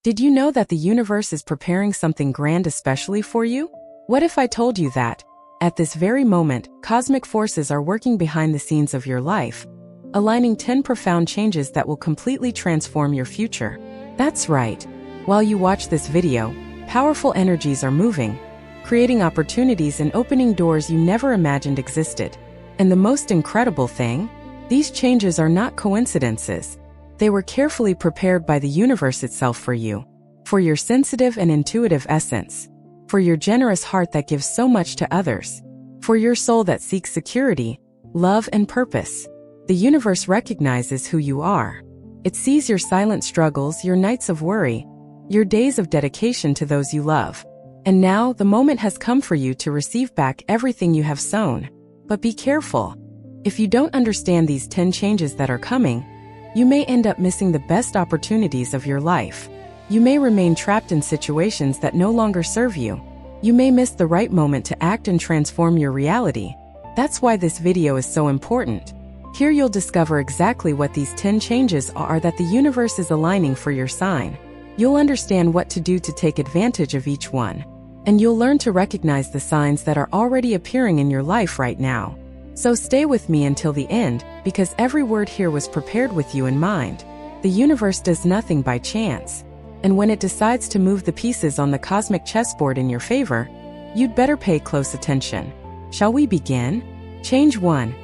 Did you know that the universe is preparing something grand especially for you? What if I told you that, at this very moment, cosmic forces are working behind the scenes of your life, aligning 10 profound changes that will completely transform your future? That's right. While you watch this video, powerful energies are moving, creating opportunities and opening doors you never imagined existed. And the most incredible thing? These changes are not coincidences. They were carefully prepared by the universe itself for you, for your sensitive and intuitive essence, for your generous heart that gives so much to others, for your soul that seeks security, love, and purpose. The universe recognizes who you are. It sees your silent struggles, your nights of worry, your days of dedication to those you love. And now the moment has come for you to receive back everything you have sown. But be careful. If you don't understand these 10 changes that are coming, you may end up missing the best opportunities of your life. You may remain trapped in situations that no longer serve you. You may miss the right moment to act and transform your reality. That's why this video is so important. Here you'll discover exactly what these 10 changes are that the universe is aligning for your sign. You'll understand what to do to take advantage of each one. And you'll learn to recognize the signs that are already appearing in your life right now. So stay with me until the end, because every word here was prepared with you in mind. The universe does nothing by chance. And when it decides to move the pieces on the cosmic chessboard in your favor, you'd better pay close attention. Shall we begin? Change 1.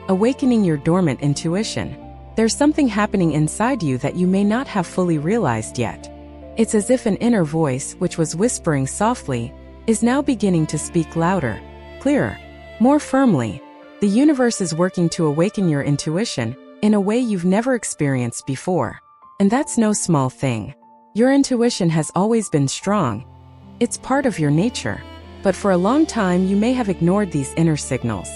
Awakening your dormant intuition. There's something happening inside you that you may not have fully realized yet. It's as if an inner voice, which was whispering softly, is now beginning to speak louder, clearer, more firmly. The universe is working to awaken your intuition in a way you've never experienced before. And that's no small thing. Your intuition has always been strong. It's part of your nature. But for a long time you may have ignored these inner signals.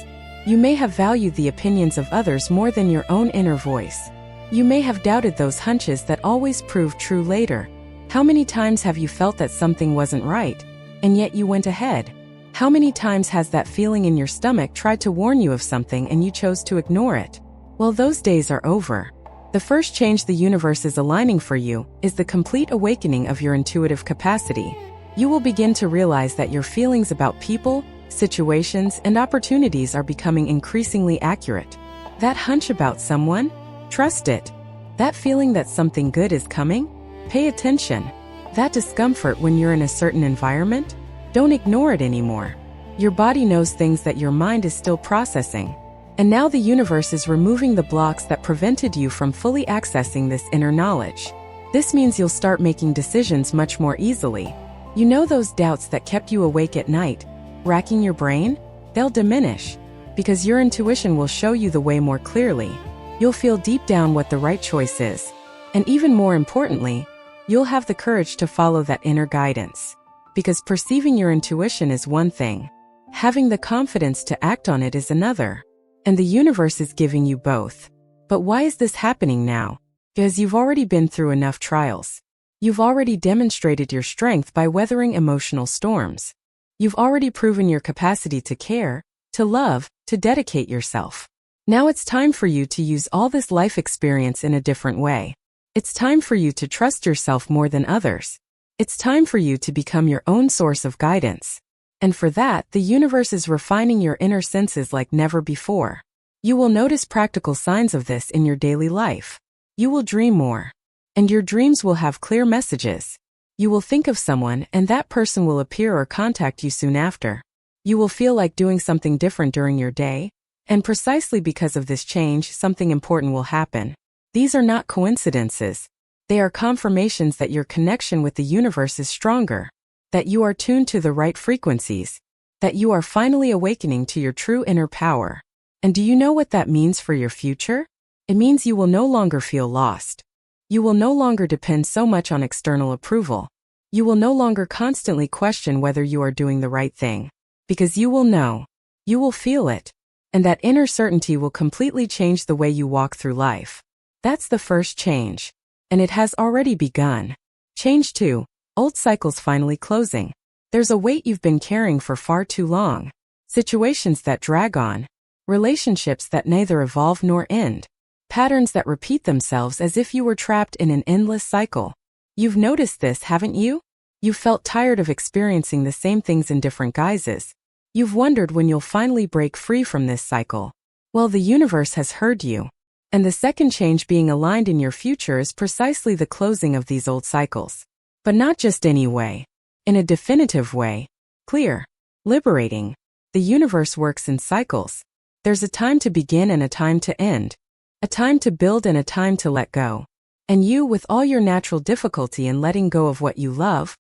You may have valued the opinions of others more than your own inner voice. You may have doubted those hunches that always prove true later. How many times have you felt that something wasn't right, and yet you went ahead? How many times has that feeling in your stomach tried to warn you of something and you chose to ignore it? Well, those days are over. The first change the universe is aligning for you is the complete awakening of your intuitive capacity. You will begin to realize that your feelings about people, situations, and opportunities are becoming increasingly accurate. That hunch about someone? Trust it. That feeling that something good is coming? Pay attention. That discomfort when you're in a certain environment? Don't ignore it anymore. Your body knows things that your mind is still processing. And now the universe is removing the blocks that prevented you from fully accessing this inner knowledge. This means you'll start making decisions much more easily. You know, those doubts that kept you awake at night, racking your brain? They'll diminish, because your intuition will show you the way more clearly. You'll feel deep down what the right choice is. And even more importantly, you'll have the courage to follow that inner guidance. Because perceiving your intuition is one thing. Having the confidence to act on it is another. And the universe is giving you both. But why is this happening now? Because you've already been through enough trials. You've already demonstrated your strength by weathering emotional storms. You've already proven your capacity to care, to love, to dedicate yourself. Now it's time for you to use all this life experience in a different way. It's time for you to trust yourself more than others. It's time for you to become your own source of guidance. And for that, the universe is refining your inner senses like never before. You will notice practical signs of this in your daily life. You will dream more. And your dreams will have clear messages. You will think of someone and that person will appear or contact you soon after. You will feel like doing something different during your day. And precisely because of this change, something important will happen. These are not coincidences. They are confirmations that your connection with the universe is stronger, that you are tuned to the right frequencies, that you are finally awakening to your true inner power. And do you know what that means for your future? It means you will no longer feel lost. You will no longer depend so much on external approval. You will no longer constantly question whether you are doing the right thing. Because you will know. You will feel it. And that inner certainty will completely change the way you walk through life. That's the first change. And it has already begun. Change 2. Old cycles finally closing. There's a weight you've been carrying for far too long. Situations that drag on. Relationships that neither evolve nor end. Patterns that repeat themselves as if you were trapped in an endless cycle. You've noticed this, haven't you? You've felt tired of experiencing the same things in different guises. You've wondered when you'll finally break free from this cycle. Well, the universe has heard you. And the second change being aligned in your future is precisely the closing of these old cycles. But not just any way. In a definitive way. Clear. Liberating. The universe works in cycles. There's a time to begin and a time to end. A time to build and a time to let go. And you, with all your natural difficulty in letting go of what you love,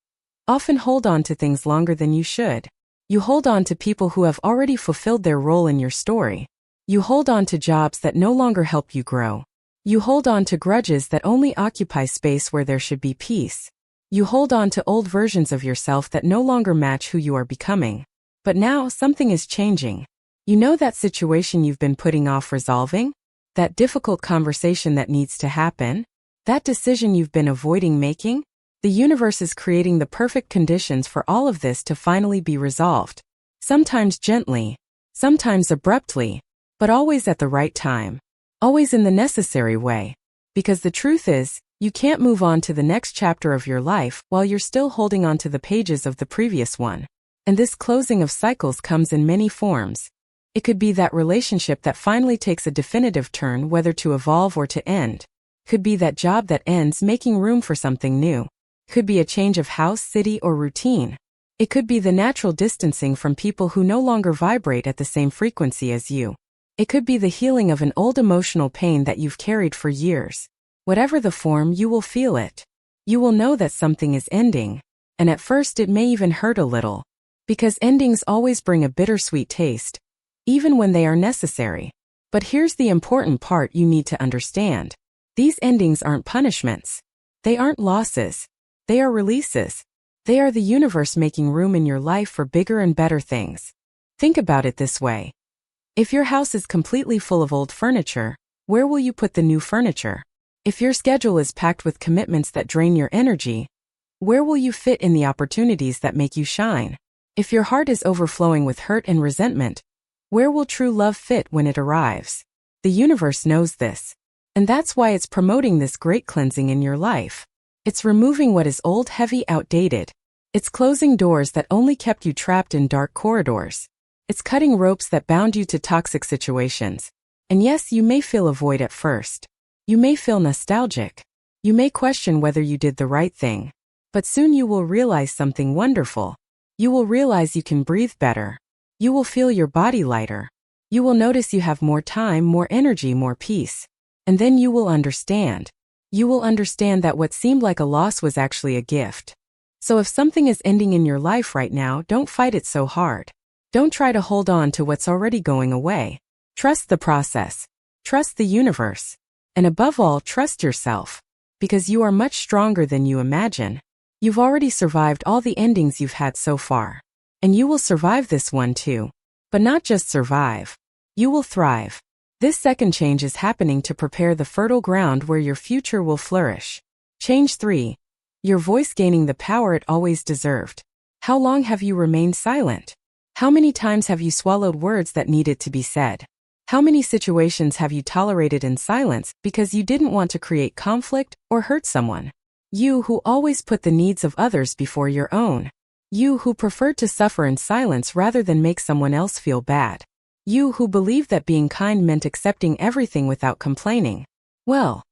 often hold on to things longer than you should. You hold on to people who have already fulfilled their role in your story. You hold on to jobs that no longer help you grow. You hold on to grudges that only occupy space where there should be peace. You hold on to old versions of yourself that no longer match who you are becoming. But now something is changing. You know that situation you've been putting off resolving? That difficult conversation that needs to happen? That decision you've been avoiding making? The universe is creating the perfect conditions for all of this to finally be resolved. Sometimes gently, sometimes abruptly, but always at the right time. Always in the necessary way. Because the truth is, you can't move on to the next chapter of your life while you're still holding on to the pages of the previous one. And this closing of cycles comes in many forms. It could be that relationship that finally takes a definitive turn, whether to evolve or to end. Could be that job that ends, making room for something new. Could be a change of house, city, or routine. It could be the natural distancing from people who no longer vibrate at the same frequency as you. It could be the healing of an old emotional pain that you've carried for years. Whatever the form, you will feel it. You will know that something is ending. And at first it may even hurt a little. Because endings always bring a bittersweet taste. Even when they are necessary. But here's the important part you need to understand. These endings aren't punishments. They aren't losses. They are releases. They are the universe making room in your life for bigger and better things. Think about it this way. If your house is completely full of old furniture, where will you put the new furniture? If your schedule is packed with commitments that drain your energy, where will you fit in the opportunities that make you shine? If your heart is overflowing with hurt and resentment, where will true love fit when it arrives? The universe knows this. And that's why it's promoting this great cleansing in your life. It's removing what is old, heavy, outdated. It's closing doors that only kept you trapped in dark corridors. It's cutting ropes that bound you to toxic situations. And yes, you may feel a void at first. You may feel nostalgic. You may question whether you did the right thing. But soon you will realize something wonderful. You will realize you can breathe better. You will feel your body lighter. You will notice you have more time, more energy, more peace. And then you will understand. You will understand that what seemed like a loss was actually a gift. So if something is ending in your life right now, don't fight it so hard. Don't try to hold on to what's already going away. Trust the process. Trust the universe. And above all, trust yourself. Because you are much stronger than you imagine. You've already survived all the endings you've had so far. And you will survive this one too. But not just survive. You will thrive. This second change is happening to prepare the fertile ground where your future will flourish. Change 3. Your voice gaining the power it always deserved. How long have you remained silent? How many times have you swallowed words that needed to be said? How many situations have you tolerated in silence because you didn't want to create conflict or hurt someone? You who always put the needs of others before your own. You who preferred to suffer in silence rather than make someone else feel bad. You who believed that being kind meant accepting everything without complaining. Well,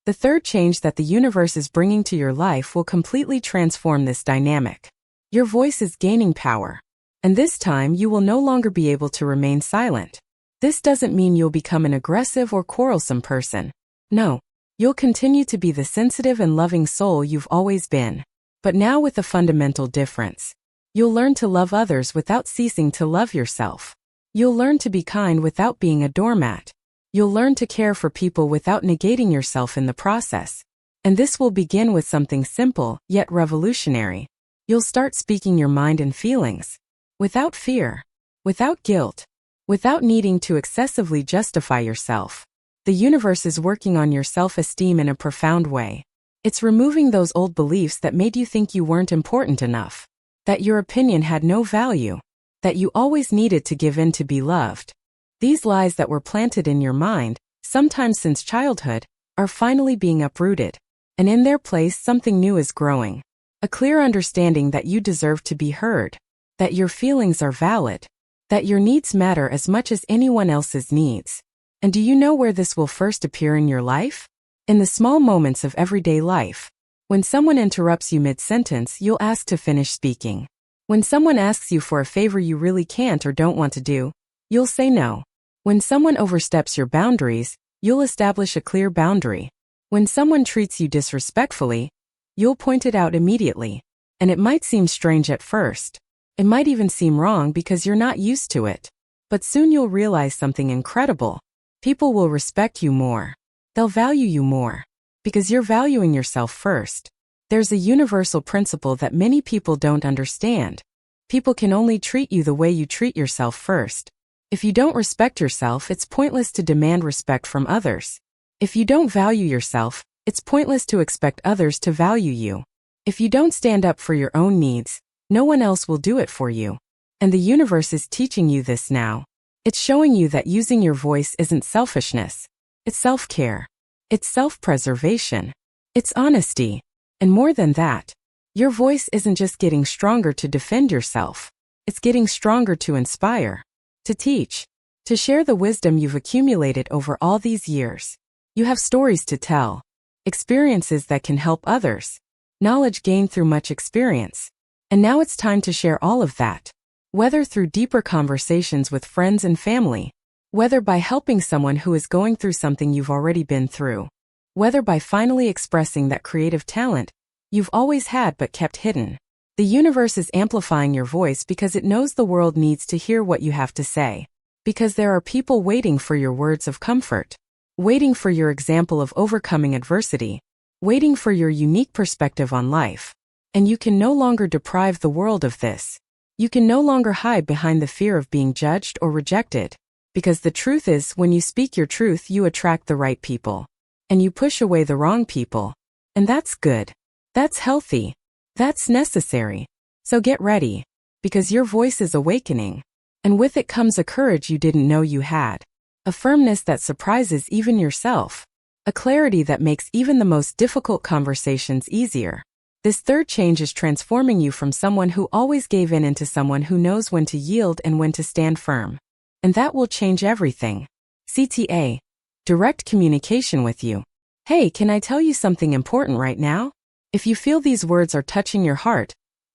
the third change that the universe is bringing to your life will completely transform this dynamic. Your voice is gaining power. And this time you will no longer be able to remain silent. This doesn't mean you'll become an aggressive or quarrelsome person. No, you'll continue to be the sensitive and loving soul you've always been. But now with a fundamental difference. You'll learn to love others without ceasing to love yourself. You'll learn to be kind without being a doormat. You'll learn to care for people without negating yourself in the process. And this will begin with something simple, yet revolutionary. You'll start speaking your mind and feelings. Without fear. Without guilt. Without needing to excessively justify yourself. The universe is working on your self-esteem in a profound way. It's removing those old beliefs that made you think you weren't important enough. That your opinion had no value. That you always needed to give in to be loved. These lies that were planted in your mind, sometimes since childhood, are finally being uprooted. And in their place, something new is growing. A clear understanding that you deserve to be heard, that your feelings are valid, that your needs matter as much as anyone else's needs. And do you know where this will first appear in your life? In the small moments of everyday life. When someone interrupts you mid-sentence, you'll ask to finish speaking. When someone asks you for a favor you really can't or don't want to do, you'll say no. When someone oversteps your boundaries, you'll establish a clear boundary. When someone treats you disrespectfully, you'll point it out immediately. And it might seem strange at first. It might even seem wrong because you're not used to it. But soon you'll realize something incredible. People will respect you more. They'll value you more. Because you're valuing yourself first. There's a universal principle that many people don't understand. People can only treat you the way you treat yourself first. If you don't respect yourself, it's pointless to demand respect from others. If you don't value yourself, it's pointless to expect others to value you. If you don't stand up for your own needs, no one else will do it for you. And the universe is teaching you this now. It's showing you that using your voice isn't selfishness. It's self-care. It's self-preservation. It's honesty. And more than that, your voice isn't just getting stronger to defend yourself. It's getting stronger to inspire, to teach, to share the wisdom you've accumulated over all these years. You have stories to tell, experiences that can help others, knowledge gained through much experience. And now it's time to share all of that. Whether through deeper conversations with friends and family, whether by helping someone who is going through something you've already been through, whether by finally expressing that creative talent you've always had but kept hidden. The universe is amplifying your voice because it knows the world needs to hear what you have to say. Because there are people waiting for your words of comfort, waiting for your example of overcoming adversity, waiting for your unique perspective on life. And you can no longer deprive the world of this. You can no longer hide behind the fear of being judged or rejected. Because the truth is, when you speak your truth, you attract the right people. And you push away the wrong people. And that's good. That's healthy. That's necessary. So get ready. Because your voice is awakening. And with it comes a courage you didn't know you had. A firmness that surprises even yourself. A clarity that makes even the most difficult conversations easier. This third change is transforming you from someone who always gave in into someone who knows when to yield and when to stand firm. And that will change everything. CTA. Direct communication with you. Hey, can I tell you something important right now? If you feel these words are touching your heart,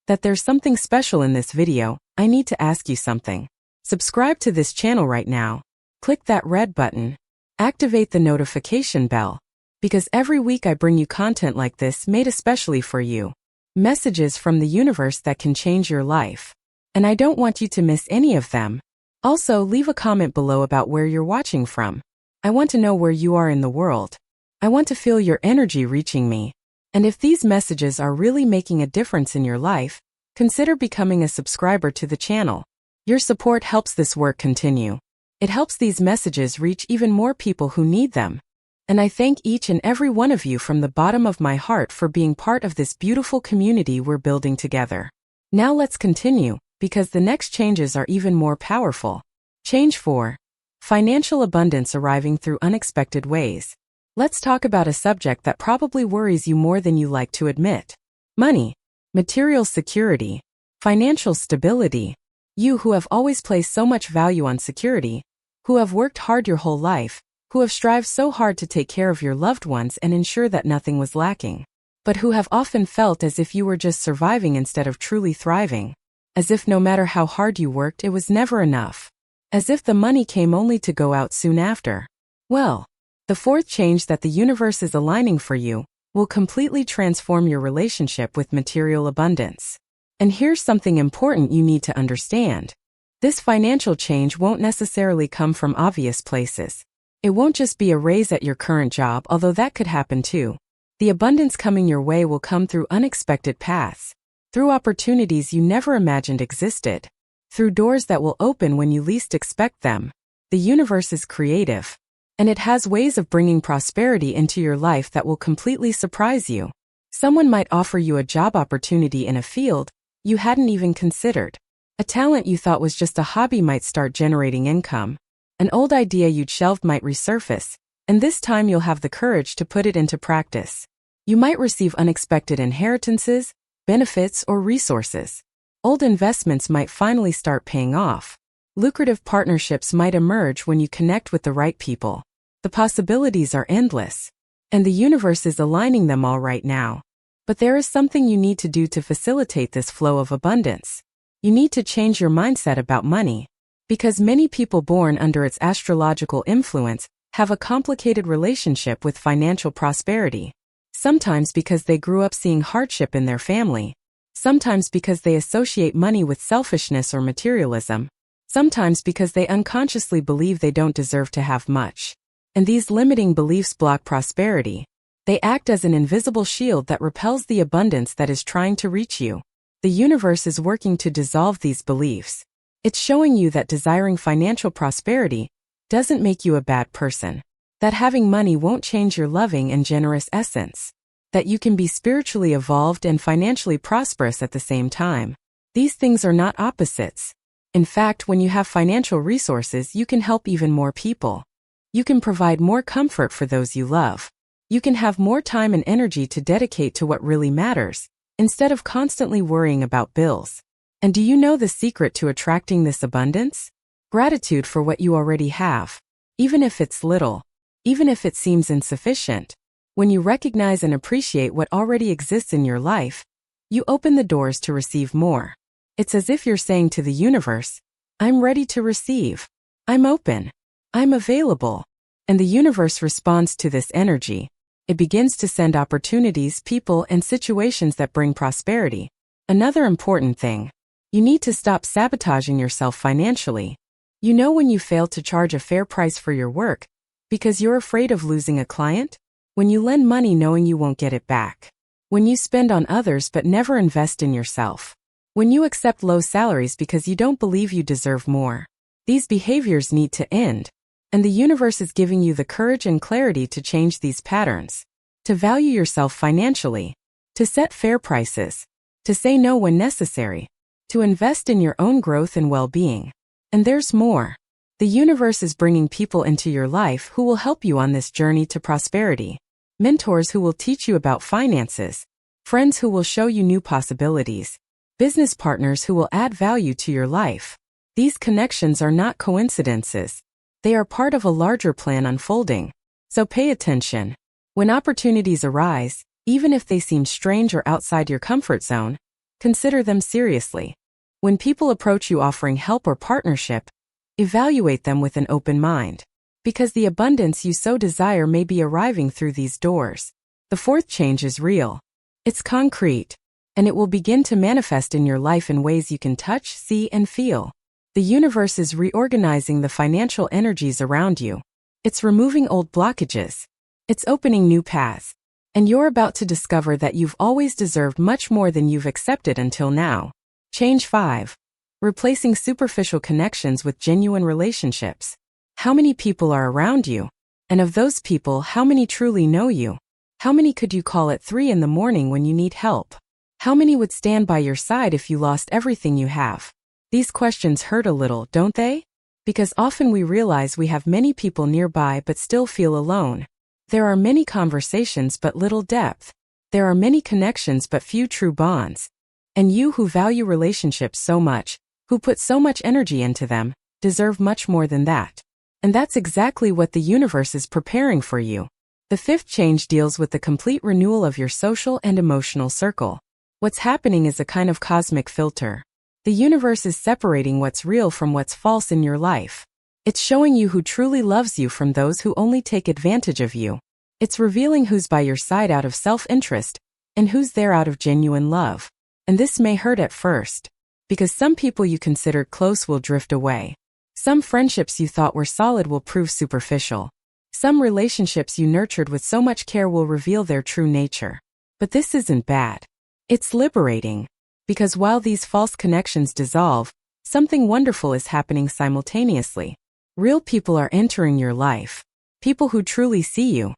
that there's something special in this video, I need to ask you something. Subscribe to this channel right now. Click that red button. Activate the notification bell. Because every week I bring you content like this made especially for you. Messages from the universe that can change your life. And I don't want you to miss any of them. Also, leave a comment below about where you're watching from. I want to know where you are in the world. I want to feel your energy reaching me. And if these messages are really making a difference in your life, consider becoming a subscriber to the channel. Your support helps this work continue. It helps these messages reach even more people who need them. And I thank each and every one of you from the bottom of my heart for being part of this beautiful community we're building together. Now let's continue, because the next changes are even more powerful. Change 4. Financial abundance arriving through unexpected ways. Let's talk about a subject that probably worries you more than you like to admit. Money, material security, financial stability. You who have always placed so much value on security, who have worked hard your whole life, who have strived so hard to take care of your loved ones and ensure that nothing was lacking, but who have often felt as if you were just surviving instead of truly thriving, as if no matter how hard you worked, it was never enough, as if the money came only to go out soon after. Well, the fourth change that the universe is aligning for you will completely transform your relationship with material abundance. And here's something important you need to understand. This financial change won't necessarily come from obvious places. It won't just be a raise at your current job, although that could happen too. The abundance coming your way will come through unexpected paths, through opportunities you never imagined existed, through doors that will open when you least expect them. The universe is creative, and it has ways of bringing prosperity into your life that will completely surprise you. Someone might offer you a job opportunity in a field you hadn't even considered. A talent you thought was just a hobby might start generating income. An old idea you'd shelved might resurface, and this time you'll have the courage to put it into practice. You might receive unexpected inheritances, benefits, or resources. Old investments might finally start paying off. Lucrative partnerships might emerge when you connect with the right people. The possibilities are endless, and the universe is aligning them all right now. But there is something you need to do to facilitate this flow of abundance. You need to change your mindset about money, because many people born under its astrological influence have a complicated relationship with financial prosperity. Sometimes because they grew up seeing hardship in their family, sometimes because they associate money with selfishness or materialism, sometimes because they unconsciously believe they don't deserve to have much. And these limiting beliefs block prosperity. They act as an invisible shield that repels the abundance that is trying to reach you. The universe is working to dissolve these beliefs. It's showing you that desiring financial prosperity doesn't make you a bad person, that having money won't change your loving and generous essence, that you can be spiritually evolved and financially prosperous at the same time. These things are not opposites. In fact, when you have financial resources, you can help even more people. You can provide more comfort for those you love. You can have more time and energy to dedicate to what really matters, instead of constantly worrying about bills. And do you know the secret to attracting this abundance? Gratitude for what you already have. Even if it's little, even if it seems insufficient. When you recognize and appreciate what already exists in your life, you open the doors to receive more. It's as if you're saying to the universe, I'm ready to receive. I'm open. I'm available. And the universe responds to this energy. It begins to send opportunities, people, and situations that bring prosperity. Another important thing. You need to stop sabotaging yourself financially. You know when you fail to charge a fair price for your work because you're afraid of losing a client? When you lend money knowing you won't get it back. When you spend on others but never invest in yourself. When you accept low salaries because you don't believe you deserve more. These behaviors need to end. And the universe is giving you the courage and clarity to change these patterns. To value yourself financially. To set fair prices. To say no when necessary. To invest in your own growth and well-being. And there's more. The universe is bringing people into your life who will help you on this journey to prosperity. Mentors who will teach you about finances. Friends who will show you new possibilities. Business partners who will add value to your life. These connections are not coincidences. They are part of a larger plan unfolding. So pay attention. When opportunities arise, even if they seem strange or outside your comfort zone, consider them seriously. When people approach you offering help or partnership, evaluate them with an open mind. Because the abundance you so desire may be arriving through these doors. The fourth change is real. It's concrete. And it will begin to manifest in your life in ways you can touch, see, and feel. The universe is reorganizing the financial energies around you. It's removing old blockages. It's opening new paths. And you're about to discover that you've always deserved much more than you've accepted until now. Change 5. Replacing superficial connections with genuine relationships. How many people are around you? And of those people, how many truly know you? How many could you call at 3 in the morning when you need help? How many would stand by your side if you lost everything you have? These questions hurt a little, don't they? Because often we realize we have many people nearby but still feel alone. There are many conversations but little depth. There are many connections but few true bonds. And you who value relationships so much, who put so much energy into them, deserve much more than that. And that's exactly what the universe is preparing for you. The fifth change deals with the complete renewal of your social and emotional circle. What's happening is a kind of cosmic filter. The universe is separating what's real from what's false in your life. It's showing you who truly loves you from those who only take advantage of you. It's revealing who's by your side out of self-interest and who's there out of genuine love. And this may hurt at first, because some people you considered close will drift away. Some friendships you thought were solid will prove superficial. Some relationships you nurtured with so much care will reveal their true nature. But this isn't bad. It's liberating. Because while these false connections dissolve, something wonderful is happening simultaneously. Real people are entering your life. People who truly see you.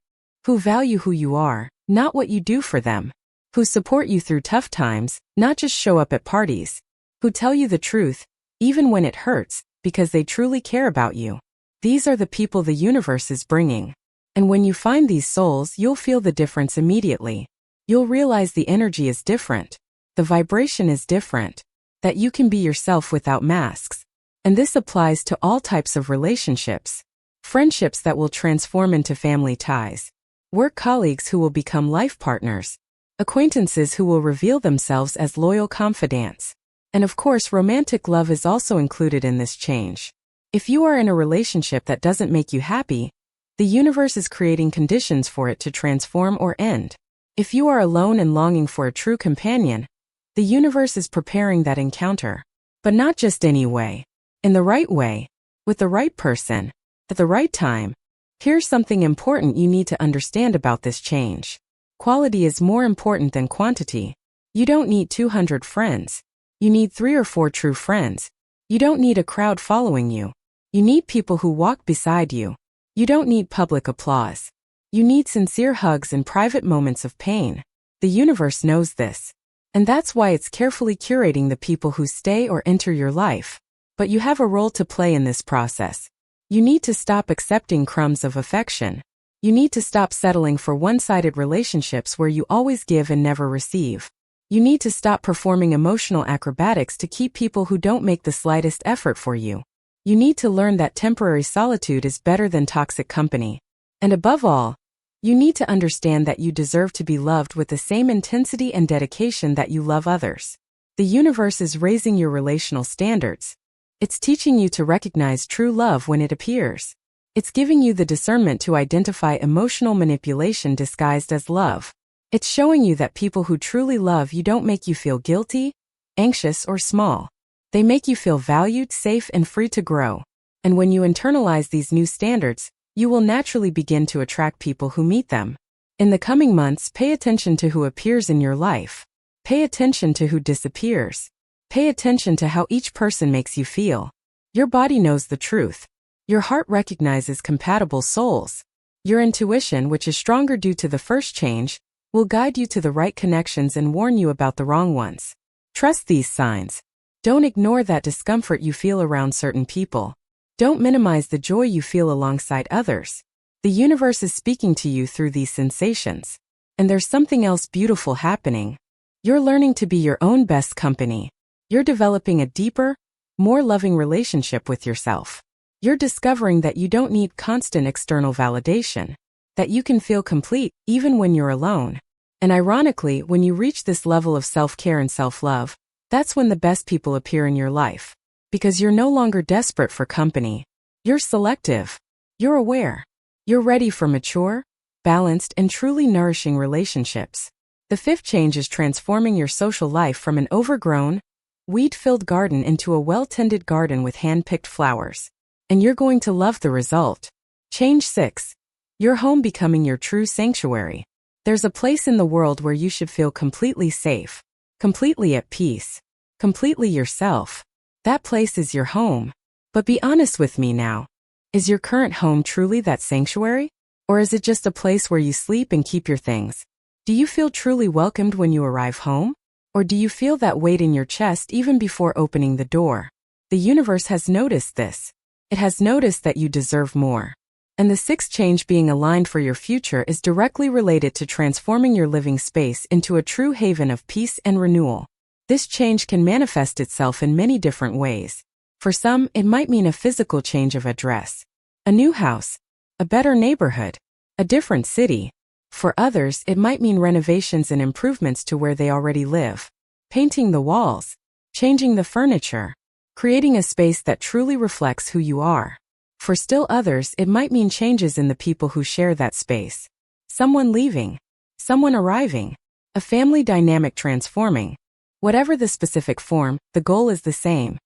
Who value who you are, not what you do for them. Who support you through tough times, not just show up at parties. Who tell you the truth, even when it hurts, because they truly care about you. These are the people the universe is bringing. And when you find these souls, you'll feel the difference immediately. You'll realize the energy is different. The vibration is different. That you can be yourself without masks. And this applies to all types of relationships. Friendships that will transform into family ties. Work colleagues who will become life partners. Acquaintances who will reveal themselves as loyal confidants. And of course, romantic love is also included in this change. If you are in a relationship that doesn't make you happy, the universe is creating conditions for it to transform or end. If you are alone and longing for a true companion, the universe is preparing that encounter. But not just any way. In the right way. With the right person. At the right time. Here's something important you need to understand about this change. Quality is more important than quantity. You don't need 200 friends. You need 3 or 4 true friends. You don't need a crowd following you. You need people who walk beside you. You don't need public applause. You need sincere hugs and private moments of pain. The universe knows this. And that's why it's carefully curating the people who stay or enter your life. But you have a role to play in this process. You need to stop accepting crumbs of affection. You need to stop settling for one-sided relationships where you always give and never receive. You need to stop performing emotional acrobatics to keep people who don't make the slightest effort for you. You need to learn that temporary solitude is better than toxic company. And above all, you need to understand that you deserve to be loved with the same intensity and dedication that you love others. The universe is raising your relational standards. It's teaching you to recognize true love when it appears. It's giving you the discernment to identify emotional manipulation disguised as love. It's showing you that people who truly love you don't make you feel guilty, anxious, or small. They make you feel valued, safe, and free to grow. And when you internalize these new standards, you will naturally begin to attract people who meet them. In the coming months, pay attention to who appears in your life. Pay attention to who disappears. Pay attention to how each person makes you feel. Your body knows the truth. Your heart recognizes compatible souls. Your intuition, which is stronger due to the first change, will guide you to the right connections and warn you about the wrong ones. Trust these signs. Don't ignore that discomfort you feel around certain people. Don't minimize the joy you feel alongside others. The universe is speaking to you through these sensations. And there's something else beautiful happening. You're learning to be your own best company. You're developing a deeper, more loving relationship with yourself. You're discovering that you don't need constant external validation. That you can feel complete even when you're alone. And ironically, when you reach this level of self-care and self-love, that's when the best people appear in your life. Because you're no longer desperate for company. You're selective. You're aware. You're ready for mature, balanced, and truly nourishing relationships. The fifth change is transforming your social life from an overgrown, weed-filled garden into a well-tended garden with hand-picked flowers. And you're going to love the result. Change 6. Your home becoming your true sanctuary. There's a place in the world where you should feel completely safe, completely at peace, completely yourself. That place is your home. But be honest with me now. Is your current home truly that sanctuary? Or is it just a place where you sleep and keep your things? Do you feel truly welcomed when you arrive home? Or do you feel that weight in your chest even before opening the door? The universe has noticed this. It has noticed that you deserve more. And the sixth change being aligned for your future is directly related to transforming your living space into a true haven of peace and renewal. This change can manifest itself in many different ways. For some, it might mean a physical change of address, a new house, a better neighborhood, a different city. For others, it might mean renovations and improvements to where they already live, painting the walls, changing the furniture, creating a space that truly reflects who you are. For still others, it might mean changes in the people who share that space. Someone leaving, someone arriving, a family dynamic transforming. Whatever the specific form, the goal is the same.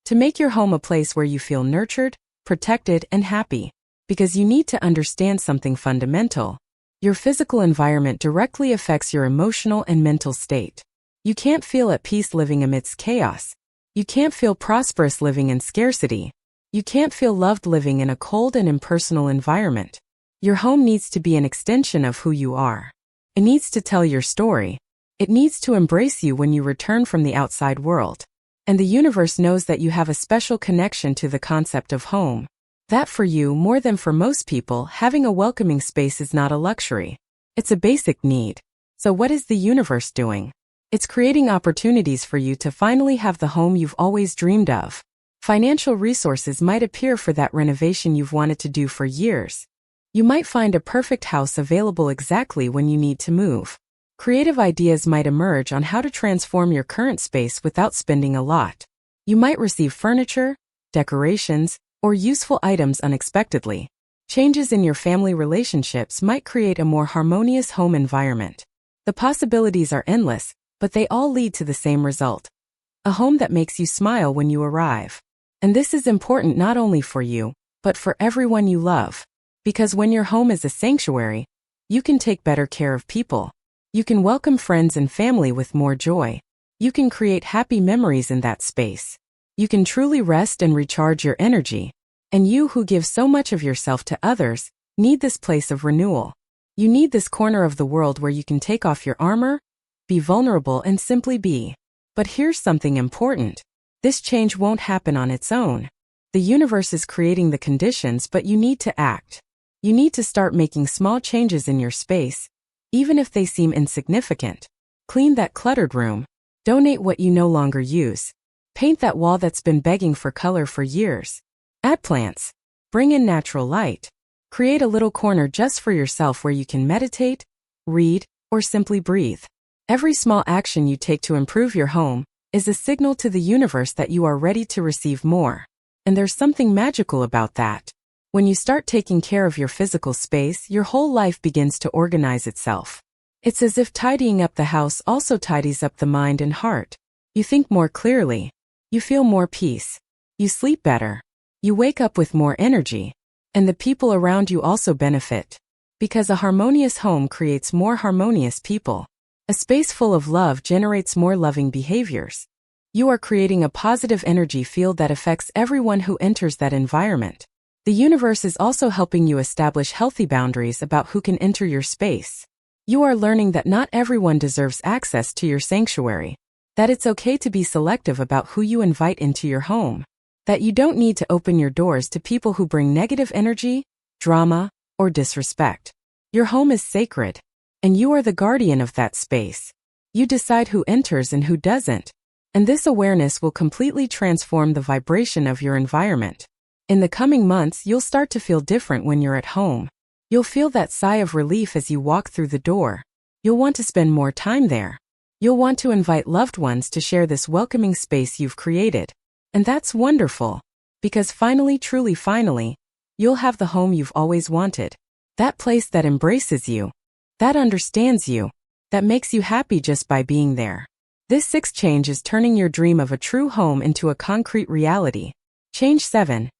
To make your home a place where you feel nurtured, protected, and happy. Because you need to understand something fundamental. Your physical environment directly affects your emotional and mental state. You can't feel at peace living amidst chaos. You can't feel prosperous living in scarcity. You can't feel loved living in a cold and impersonal environment. Your home needs to be an extension of who you are. It needs to tell your story. It needs to embrace you when you return from the outside world. And the universe knows that you have a special connection to the concept of home. That for you, more than for most people, having a welcoming space is not a luxury. It's a basic need. So what is the universe doing? It's creating opportunities for you to finally have the home you've always dreamed of. Financial resources might appear for that renovation you've wanted to do for years. You might find a perfect house available exactly when you need to move. Creative ideas might emerge on how to transform your current space without spending a lot. You might receive furniture, decorations, or useful items unexpectedly. Changes in your family relationships might create a more harmonious home environment. The possibilities are endless, but they all lead to the same result. A home that makes you smile when you arrive. And this is important not only for you, but for everyone you love. Because when your home is a sanctuary, you can take better care of people. You can welcome friends and family with more joy. You can create happy memories in that space. You can truly rest and recharge your energy. And you who give so much of yourself to others, need this place of renewal. You need this corner of the world where you can take off your armor, be vulnerable and simply be. But here's something important. This change won't happen on its own. The universe is creating the conditions, but you need to act. You need to start making small changes in your space, even if they seem insignificant. Clean that cluttered room. Donate what you no longer use. Paint that wall that's been begging for color for years. Add plants. Bring in natural light. Create a little corner just for yourself where you can meditate, read, or simply breathe. Every small action you take to improve your home is a signal to the universe that you are ready to receive more. And there's something magical about that. When you start taking care of your physical space, your whole life begins to organize itself. It's as if tidying up the house also tidies up the mind and heart. You think more clearly. You feel more peace. You sleep better. You wake up with more energy. And the people around you also benefit. Because a harmonious home creates more harmonious people. A space full of love generates more loving behaviors. You are creating a positive energy field that affects everyone who enters that environment. The universe is also helping you establish healthy boundaries about who can enter your space. You are learning that not everyone deserves access to your sanctuary. That it's okay to be selective about who you invite into your home. That you don't need to open your doors to people who bring negative energy, drama, or disrespect. Your home is sacred, and you are the guardian of that space. You decide who enters and who doesn't, and this awareness will completely transform the vibration of your environment. In the coming months, you'll start to feel different when you're at home. You'll feel that sigh of relief as you walk through the door. You'll want to spend more time there. You'll want to invite loved ones to share this welcoming space you've created. And that's wonderful, because finally, truly finally, you'll have the home you've always wanted. That place that embraces you, that understands you, that makes you happy just by being there. This sixth change is turning your dream of a true home into a concrete reality. Change 7.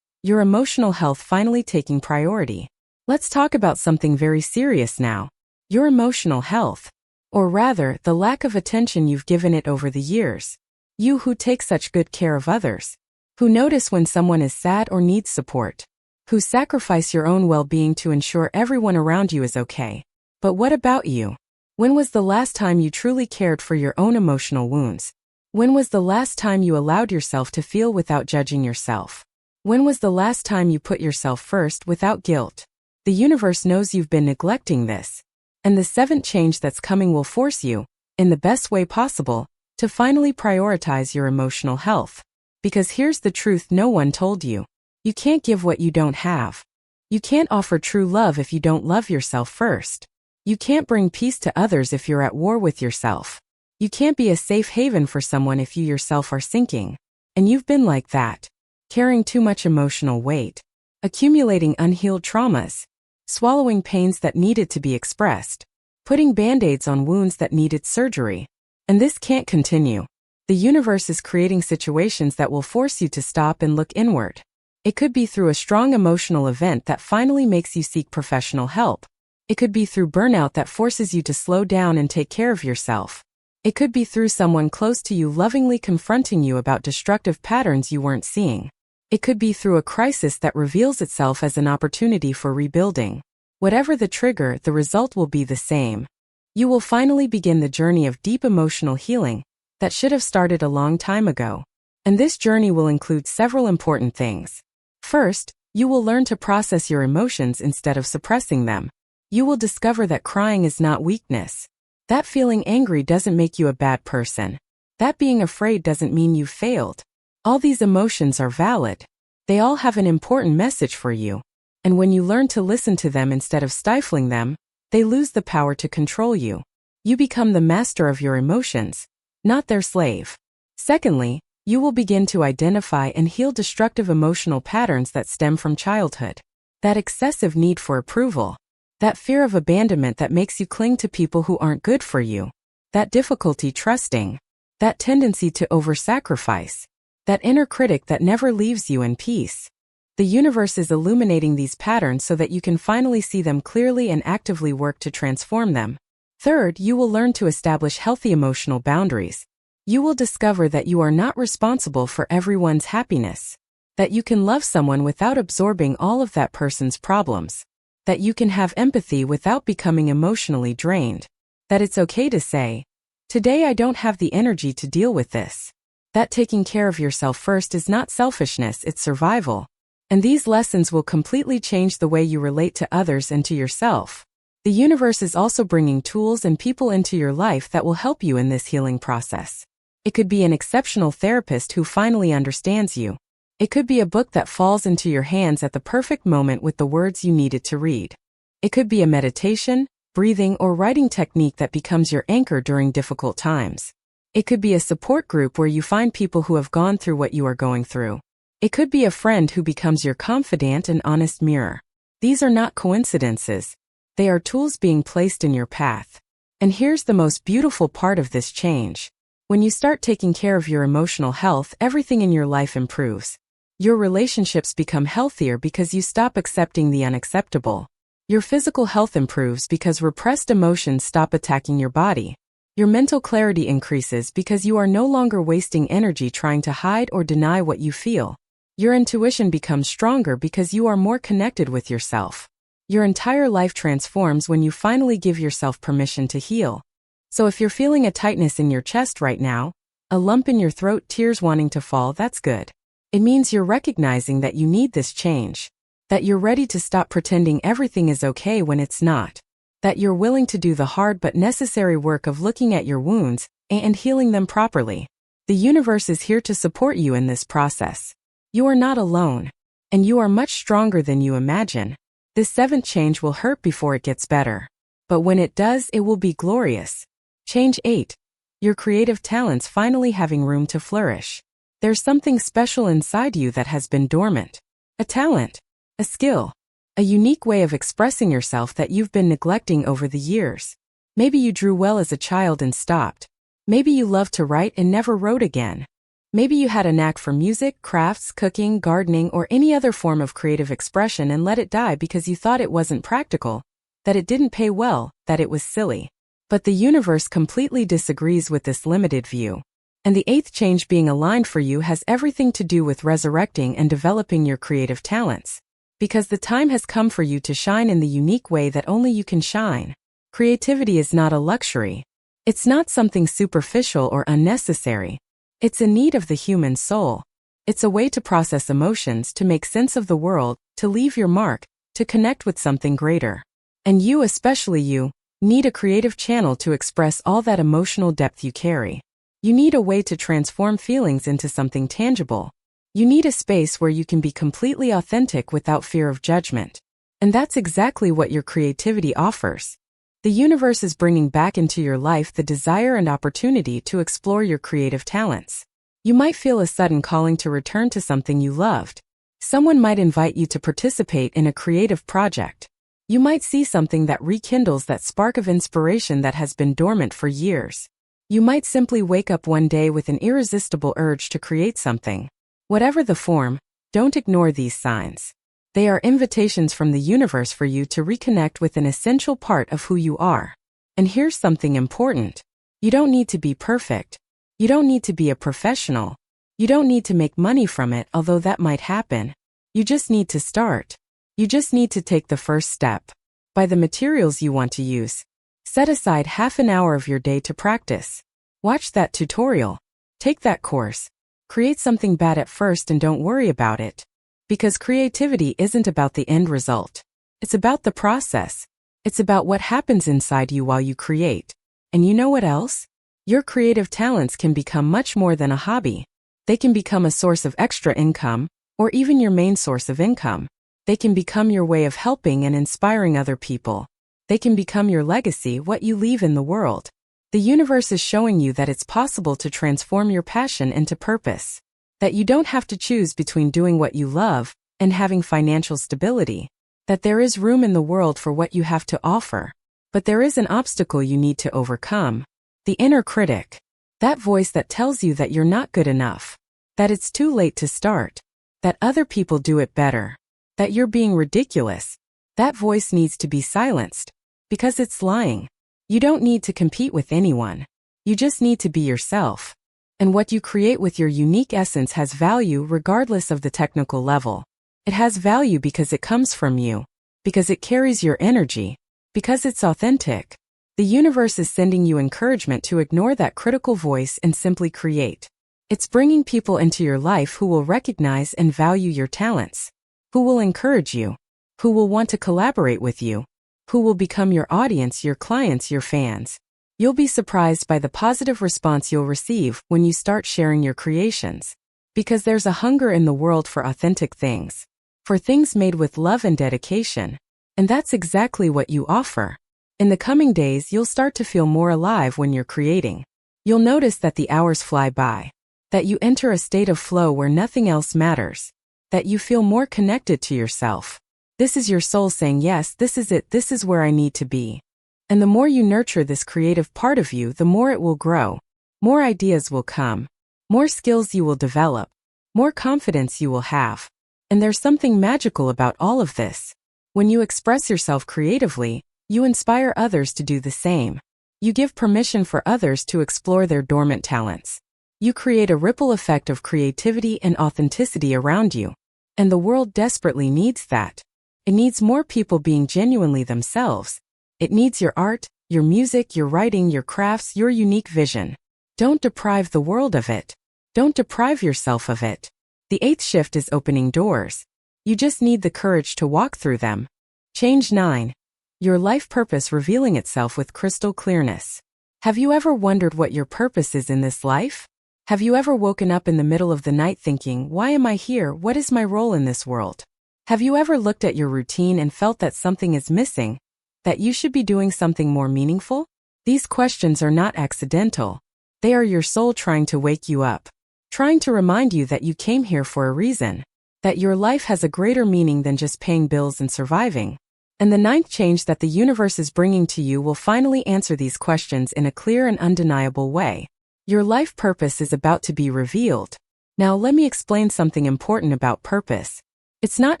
Your emotional health finally taking priority. Let's talk about something very serious now. Your emotional health. Or rather, the lack of attention you've given it over the years. You who take such good care of others. Who notice when someone is sad or needs support. Who sacrifice your own well-being to ensure everyone around you is okay. But what about you? When was the last time you truly cared for your own emotional wounds? When was the last time you allowed yourself to feel without judging yourself? When was the last time you put yourself first without guilt? The universe knows you've been neglecting this. And the 7th change that's coming will force you, in the best way possible, to finally prioritize your emotional health. Because here's the truth no one told you. You can't give what you don't have. You can't offer true love if you don't love yourself first. You can't bring peace to others if you're at war with yourself. You can't be a safe haven for someone if you yourself are sinking. And you've been like that. Carrying too much emotional weight. Accumulating unhealed traumas. Swallowing pains that needed to be expressed. Putting band-aids on wounds that needed surgery. And this can't continue. The universe is creating situations that will force you to stop and look inward. It could be through a strong emotional event that finally makes you seek professional help. It could be through burnout that forces you to slow down and take care of yourself. It could be through someone close to you lovingly confronting you about destructive patterns you weren't seeing. It could be through a crisis that reveals itself as an opportunity for rebuilding. Whatever the trigger, the result will be the same. You will finally begin the journey of deep emotional healing that should have started a long time ago. And this journey will include several important things. First, you will learn to process your emotions instead of suppressing them. You will discover that crying is not weakness. That feeling angry doesn't make you a bad person. That being afraid doesn't mean you've failed. All these emotions are valid. They all have an important message for you. And when you learn to listen to them instead of stifling them, they lose the power to control you. You become the master of your emotions, not their slave. Secondly, you will begin to identify and heal destructive emotional patterns that stem from childhood. That excessive need for approval. That fear of abandonment that makes you cling to people who aren't good for you. That difficulty trusting. That tendency to over-sacrifice. That inner critic that never leaves you in peace. The universe is illuminating these patterns so that you can finally see them clearly and actively work to transform them. Third, you will learn to establish healthy emotional boundaries. You will discover that you are not responsible for everyone's happiness. That you can love someone without absorbing all of that person's problems. That you can have empathy without becoming emotionally drained. That it's okay to say, "Today I don't have the energy to deal with this." That taking care of yourself first is not selfishness, it's survival. And these lessons will completely change the way you relate to others and to yourself. The universe is also bringing tools and people into your life that will help you in this healing process. It could be an exceptional therapist who finally understands you. It could be a book that falls into your hands at the perfect moment with the words you needed to read. It could be a meditation, breathing, or writing technique that becomes your anchor during difficult times. It could be a support group where you find people who have gone through what you are going through. It could be a friend who becomes your confidant and honest mirror. These are not coincidences. They are tools being placed in your path. And here's the most beautiful part of this change. When you start taking care of your emotional health, everything in your life improves. Your relationships become healthier because you stop accepting the unacceptable. Your physical health improves because repressed emotions stop attacking your body. Your mental clarity increases because you are no longer wasting energy trying to hide or deny what you feel. Your intuition becomes stronger because you are more connected with yourself. Your entire life transforms when you finally give yourself permission to heal. So if you're feeling a tightness in your chest right now, a lump in your throat, tears wanting to fall, that's good. It means you're recognizing that you need this change. That you're ready to stop pretending everything is okay when it's not. That you're willing to do the hard but necessary work of looking at your wounds and healing them properly. The universe is here to support you in this process. You are not alone. And you are much stronger than you imagine. This seventh change will hurt before it gets better. But when it does, it will be glorious. Change 8. Your creative talents finally having room to flourish. There's something special inside you that has been dormant. A talent. A skill. A unique way of expressing yourself that you've been neglecting over the years. Maybe you drew well as a child and stopped. Maybe you loved to write and never wrote again. Maybe you had a knack for music, crafts, cooking, gardening, or any other form of creative expression and let it die because you thought it wasn't practical, that it didn't pay well, that it was silly. But the universe completely disagrees with this limited view. And the 8th change being aligned for you has everything to do with resurrecting and developing your creative talents. Because the time has come for you to shine in the unique way that only you can shine. Creativity is not a luxury. It's not something superficial or unnecessary. It's a need of the human soul. It's a way to process emotions, to make sense of the world, to leave your mark, to connect with something greater. And you, especially you, need a creative channel to express all that emotional depth you carry. You need a way to transform feelings into something tangible. You need a space where you can be completely authentic without fear of judgment. And that's exactly what your creativity offers. The universe is bringing back into your life the desire and opportunity to explore your creative talents. You might feel a sudden calling to return to something you loved. Someone might invite you to participate in a creative project. You might see something that rekindles that spark of inspiration that has been dormant for years. You might simply wake up one day with an irresistible urge to create something. Whatever the form, don't ignore these signs. They are invitations from the universe for you to reconnect with an essential part of who you are. And here's something important. You don't need to be perfect. You don't need to be a professional. You don't need to make money from it, although that might happen. You just need to start. You just need to take the first step. Buy the materials you want to use. Set aside half an hour of your day to practice. Watch that tutorial. Take that course. Create something bad at first and don't worry about it. Because creativity isn't about the end result. It's about the process. It's about what happens inside you while you create. And you know what else? Your creative talents can become much more than a hobby. They can become a source of extra income, or even your main source of income. They can become your way of helping and inspiring other people. They can become your legacy, what you leave in the world. The universe is showing you that it's possible to transform your passion into purpose. That you don't have to choose between doing what you love and having financial stability. That there is room in the world for what you have to offer. But there is an obstacle you need to overcome. The inner critic. That voice that tells you that you're not good enough. That it's too late to start. That other people do it better. That you're being ridiculous. That voice needs to be silenced. Because it's lying. You don't need to compete with anyone. You just need to be yourself. And what you create with your unique essence has value regardless of the technical level. It has value because it comes from you. Because it carries your energy. Because it's authentic. The universe is sending you encouragement to ignore that critical voice and simply create. It's bringing people into your life who will recognize and value your talents. Who will encourage you. Who will want to collaborate with you. Who will become your audience, your clients, your fans. You'll be surprised by the positive response you'll receive when you start sharing your creations. Because there's a hunger in the world for authentic things. For things made with love and dedication. And that's exactly what you offer. In the coming days, you'll start to feel more alive when you're creating. You'll notice that the hours fly by. That you enter a state of flow where nothing else matters. That you feel more connected to yourself. This is your soul saying, yes, this is it, this is where I need to be. And the more you nurture this creative part of you, the more it will grow. More ideas will come. More skills you will develop. More confidence you will have. And there's something magical about all of this. When you express yourself creatively, you inspire others to do the same. You give permission for others to explore their dormant talents. You create a ripple effect of creativity and authenticity around you. And the world desperately needs that. It needs more people being genuinely themselves. It needs your art, your music, your writing, your crafts, your unique vision. Don't deprive the world of it. Don't deprive yourself of it. The 8th shift is opening doors. You just need the courage to walk through them. Change 9. Your life purpose revealing itself with crystal clearness. Have you ever wondered what your purpose is in this life? Have you ever woken up in the middle of the night thinking, why am I here? What is my role in this world? Have you ever looked at your routine and felt that something is missing? That you should be doing something more meaningful? These questions are not accidental. They are your soul trying to wake you up. Trying to remind you that you came here for a reason. That your life has a greater meaning than just paying bills and surviving. And the 9th change that the universe is bringing to you will finally answer these questions in a clear and undeniable way. Your life purpose is about to be revealed. Now let me explain something important about purpose. It's not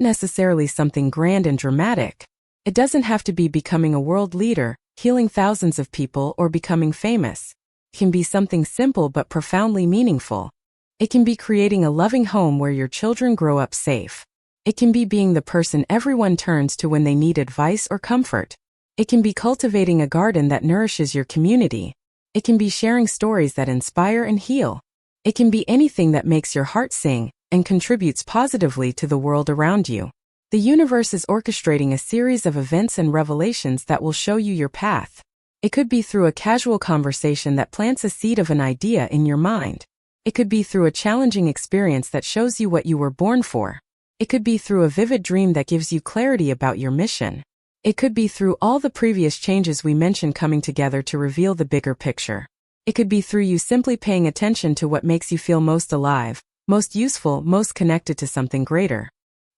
necessarily something grand and dramatic. It doesn't have to be becoming a world leader, healing thousands of people, or becoming famous. It can be something simple but profoundly meaningful. It can be creating a loving home where your children grow up safe. It can be being the person everyone turns to when they need advice or comfort. It can be cultivating a garden that nourishes your community. It can be sharing stories that inspire and heal. It can be anything that makes your heart sing and contributes positively to the world around you. The universe is orchestrating a series of events and revelations that will show you your path. It could be through a casual conversation that plants a seed of an idea in your mind. It could be through a challenging experience that shows you what you were born for. It could be through a vivid dream that gives you clarity about your mission. It could be through all the previous changes we mentioned coming together to reveal the bigger picture. It could be through you simply paying attention to what makes you feel most alive, most useful, most connected to something greater.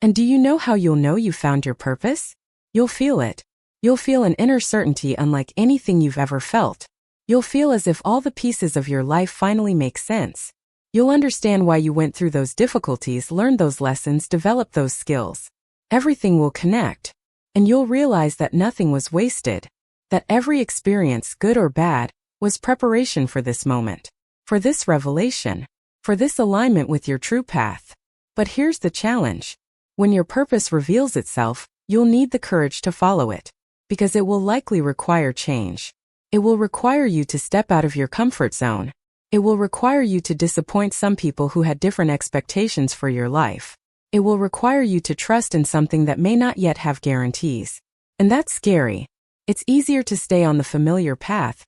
And do you know how you'll know you found your purpose? You'll feel it. You'll feel an inner certainty unlike anything you've ever felt. You'll feel as if all the pieces of your life finally make sense. You'll understand why you went through those difficulties, learned those lessons, developed those skills. Everything will connect. And you'll realize that nothing was wasted. That every experience, good or bad, was preparation for this moment. For this revelation. For this alignment with your true path. But here's the challenge. When your purpose reveals itself, you'll need the courage to follow it. Because it will likely require change. It will require you to step out of your comfort zone. It will require you to disappoint some people who had different expectations for your life. It will require you to trust in something that may not yet have guarantees. And that's scary. It's easier to stay on the familiar path,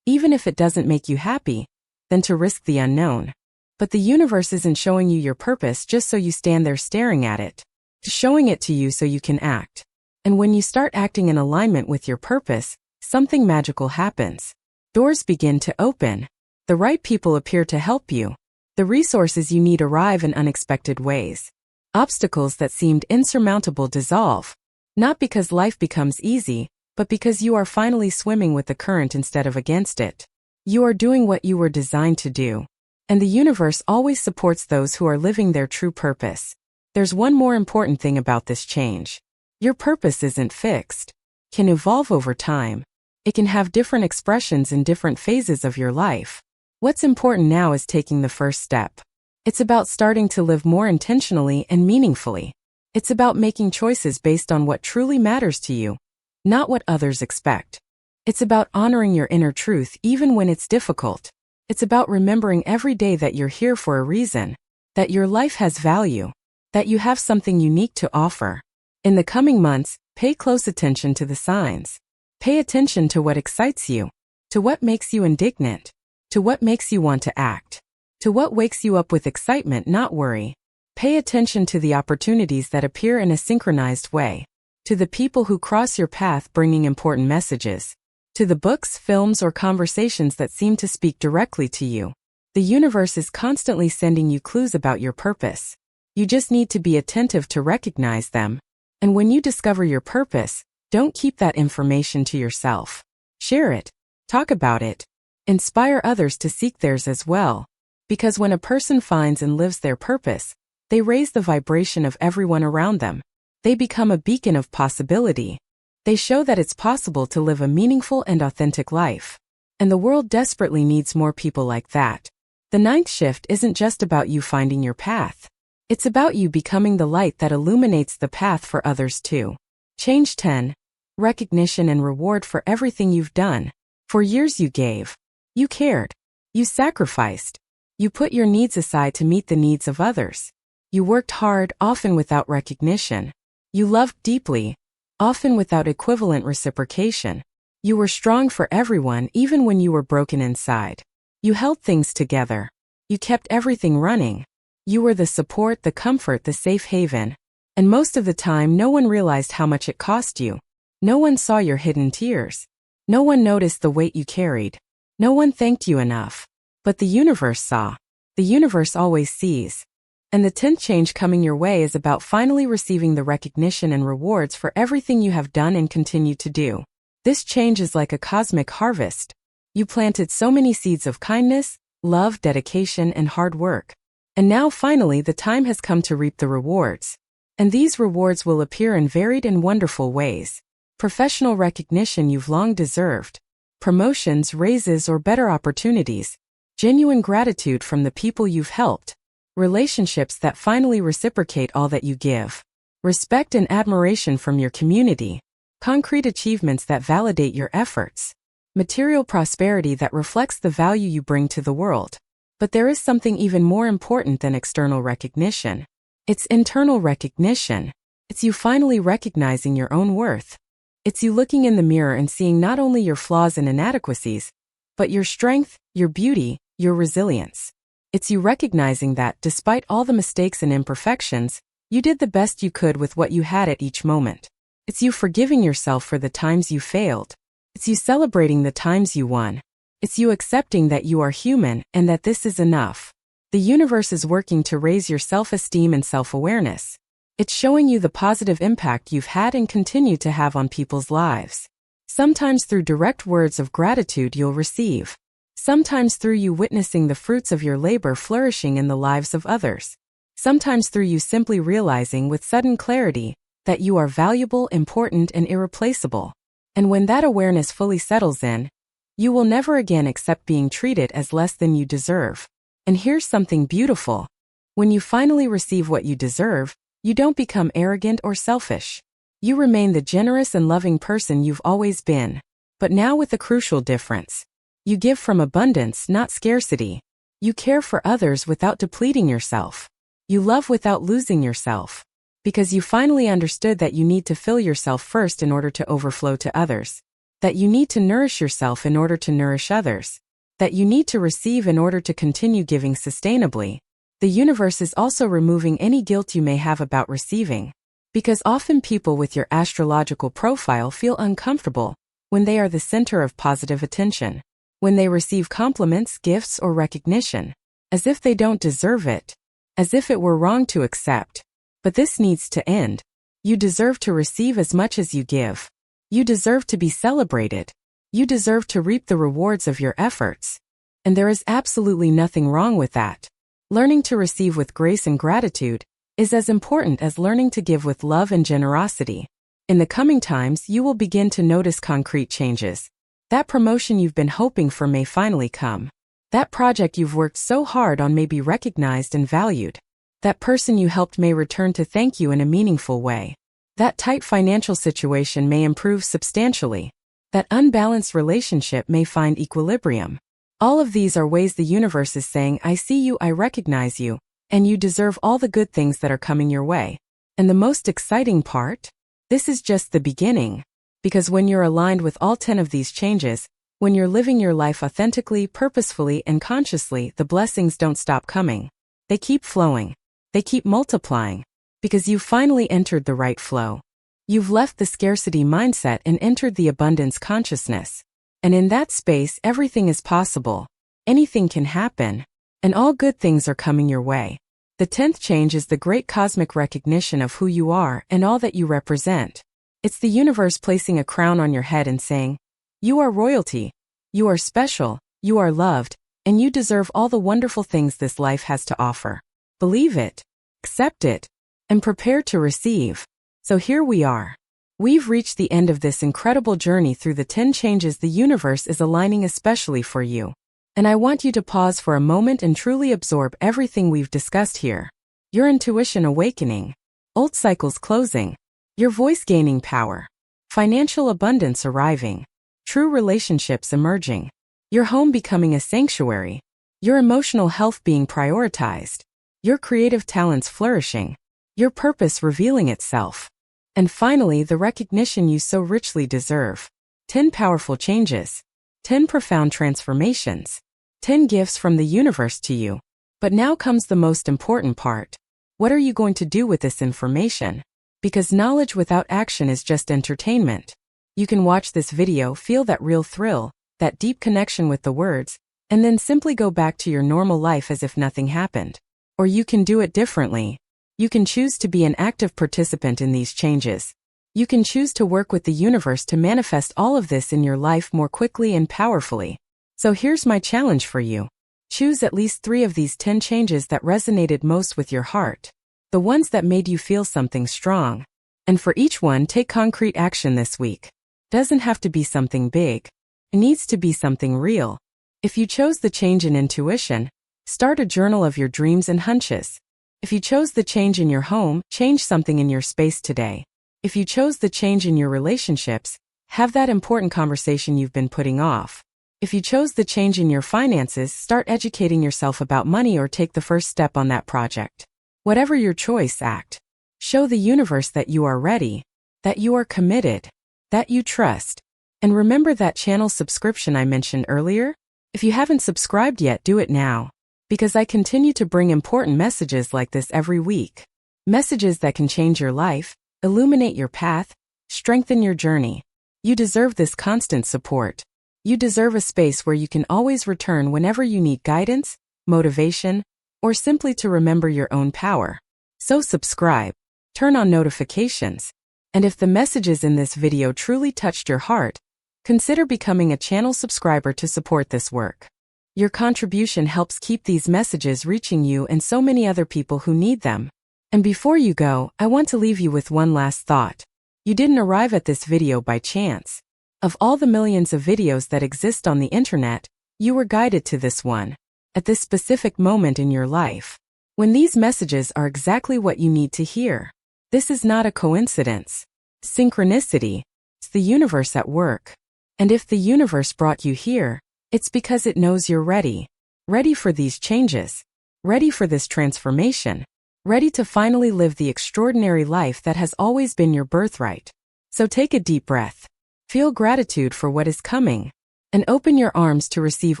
even if it doesn't make you happy, than to risk the unknown. But the universe isn't showing you your purpose just so you stand there staring at it. It's showing it to you so you can act. And when you start acting in alignment with your purpose, something magical happens. Doors begin to open. The right people appear to help you. The resources you need arrive in unexpected ways. Obstacles that seemed insurmountable dissolve. Not because life becomes easy, but because you are finally swimming with the current instead of against it. You are doing what you were designed to do. And the universe always supports those who are living their true purpose. There's one more important thing about this change. Your purpose isn't fixed. It can evolve over time. It can have different expressions in different phases of your life. What's important now is taking the first step. It's about starting to live more intentionally and meaningfully. It's about making choices based on what truly matters to you, not what others expect. It's about honoring your inner truth even when it's difficult. It's about remembering every day that you're here for a reason, that your life has value, that you have something unique to offer. In the coming months, pay close attention to the signs. Pay attention to what excites you, to what makes you indignant, to what makes you want to act, to what wakes you up with excitement, not worry. Pay attention to the opportunities that appear in a synchronized way, to the people who cross your path bringing important messages, to the books, films, or conversations that seem to speak directly to you. The universe is constantly sending you clues about your purpose. You just need to be attentive to recognize them. And when you discover your purpose, don't keep that information to yourself. Share it. Talk about it. Inspire others to seek theirs as well. Because when a person finds and lives their purpose, they raise the vibration of everyone around them. They become a beacon of possibility. They show that it's possible to live a meaningful and authentic life. And the world desperately needs more people like that. The ninth shift isn't just about you finding your path. It's about you becoming the light that illuminates the path for others too. Change 10. Recognition and reward for everything you've done. For years you gave. You cared. You sacrificed. You put your needs aside to meet the needs of others. You worked hard, often without recognition. You loved deeply, often without equivalent reciprocation. You were strong for everyone even when you were broken inside. You held things together. You kept everything running. You were the support, the comfort, the safe haven. And most of the time no one realized how much it cost you. No one saw your hidden tears. No one noticed the weight you carried. No one thanked you enough. But the universe saw. The universe always sees. And the 10th change coming your way is about finally receiving the recognition and rewards for everything you have done and continue to do. This change is like a cosmic harvest. You planted so many seeds of kindness, love, dedication, and hard work. And now finally the time has come to reap the rewards. And these rewards will appear in varied and wonderful ways. Professional recognition you've long deserved. Promotions, raises, or better opportunities. Genuine gratitude from the people you've helped. Relationships that finally reciprocate all that you give. Respect and admiration from your community. Concrete achievements that validate your efforts. Material prosperity that reflects the value you bring to the world. But there is something even more important than external recognition. It's internal recognition. It's you finally recognizing your own worth. It's you looking in the mirror and seeing not only your flaws and inadequacies, but your strength, your beauty, your resilience. It's you recognizing that, despite all the mistakes and imperfections, you did the best you could with what you had at each moment. It's you forgiving yourself for the times you failed. It's you celebrating the times you won. It's you accepting that you are human and that this is enough. The universe is working to raise your self-esteem and self-awareness. It's showing you the positive impact you've had and continue to have on people's lives. Sometimes through direct words of gratitude you'll receive. Sometimes through you witnessing the fruits of your labor flourishing in the lives of others. Sometimes through you simply realizing with sudden clarity that you are valuable, important, and irreplaceable. And when that awareness fully settles in, you will never again accept being treated as less than you deserve. And here's something beautiful. When you finally receive what you deserve, you don't become arrogant or selfish. You remain the generous and loving person you've always been. But now with a crucial difference. You give from abundance, not scarcity. You care for others without depleting yourself. You love without losing yourself. Because you finally understood that you need to fill yourself first in order to overflow to others. that you need to nourish yourself in order to nourish others, that you need to receive in order to continue giving sustainably. The universe is also removing any guilt you may have about receiving, because often people with your astrological profile feel uncomfortable when they are the center of positive attention, when they receive compliments, gifts, or recognition, as if they don't deserve it, as if it were wrong to accept. But this needs to end. You deserve to receive as much as you give. You deserve to be celebrated. You deserve to reap the rewards of your efforts. And there is absolutely nothing wrong with that. Learning to receive with grace and gratitude is as important as learning to give with love and generosity. In the coming times, you will begin to notice concrete changes. That promotion you've been hoping for may finally come. That project you've worked so hard on may be recognized and valued. That person you helped may return to thank you in a meaningful way. That tight financial situation may improve substantially. That unbalanced relationship may find equilibrium. All of these are ways the universe is saying, I see you, I recognize you, and you deserve all the good things that are coming your way. And the most exciting part? This is just the beginning. Because when you're aligned with all 10 of these changes, when you're living your life authentically, purposefully, and consciously, the blessings don't stop coming. They keep flowing. They keep multiplying. Because you've finally entered the right flow. You've left the scarcity mindset and entered the abundance consciousness. And in that space, everything is possible. Anything can happen. And all good things are coming your way. The 10th change is the great cosmic recognition of who you are and all that you represent. It's the universe placing a crown on your head and saying, you are royalty. You are special. You are loved. And you deserve all the wonderful things this life has to offer. Believe it. Accept it. And prepare to receive. So here we are. We've reached the end of this incredible journey through the 10 changes the universe is aligning especially for you. And I want you to pause for a moment and truly absorb everything we've discussed here. Your intuition awakening. Old cycles closing. Your voice gaining power. Financial abundance arriving. True relationships emerging. Your home becoming a sanctuary. Your emotional health being prioritized. Your creative talents flourishing. Your purpose revealing itself. And finally, the recognition you so richly deserve. 10 powerful changes. 10 profound transformations. 10 gifts from the universe to you. But now comes the most important part. What are you going to do with this information? Because knowledge without action is just entertainment. You can watch this video, feel that real thrill, that deep connection with the words, and then simply go back to your normal life as if nothing happened. Or you can do it differently. You can choose to be an active participant in these changes. You can choose to work with the universe to manifest all of this in your life more quickly and powerfully. So here's my challenge for you. Choose at least 3 of these 10 changes that resonated most with your heart. The ones that made you feel something strong. And for each one, take concrete action this week. Doesn't have to be something big. It needs to be something real. If you chose the change in intuition, start a journal of your dreams and hunches. If you chose the change in your home, change something in your space today. If you chose the change in your relationships, have that important conversation you've been putting off. If you chose the change in your finances, start educating yourself about money or take the first step on that project. Whatever your choice, act. Show the universe that you are ready, that you are committed, that you trust. And remember that channel subscription I mentioned earlier? If you haven't subscribed yet, do it now. Because I continue to bring important messages like this every week. Messages that can change your life, illuminate your path, strengthen your journey. You deserve this constant support. You deserve a space where you can always return whenever you need guidance, motivation, or simply to remember your own power. So subscribe, turn on notifications, and if the messages in this video truly touched your heart, consider becoming a channel subscriber to support this work. Your contribution helps keep these messages reaching you and so many other people who need them. And before you go, I want to leave you with one last thought. You didn't arrive at this video by chance. Of all the millions of videos that exist on the internet, you were guided to this one, at this specific moment in your life, when these messages are exactly what you need to hear. This is not a coincidence. Synchronicity. It's the universe at work. And if the universe brought you here, it's because it knows you're ready. Ready for these changes. Ready for this transformation. Ready to finally live the extraordinary life that has always been your birthright. So take a deep breath. Feel gratitude for what is coming, and open your arms to receive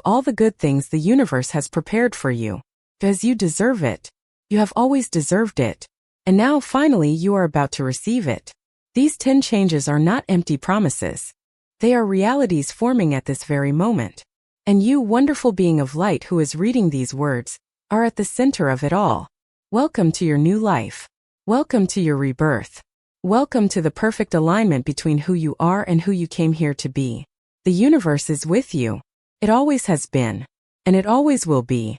all the good things the universe has prepared for you. Because you deserve it. You have always deserved it. And now finally you are about to receive it. These 10 changes are not empty promises. They are realities forming at this very moment. And you, wonderful being of light who is reading these words, are at the center of it all. Welcome to your new life. Welcome to your rebirth. Welcome to the perfect alignment between who you are and who you came here to be. The universe is with you. It always has been. And it always will be.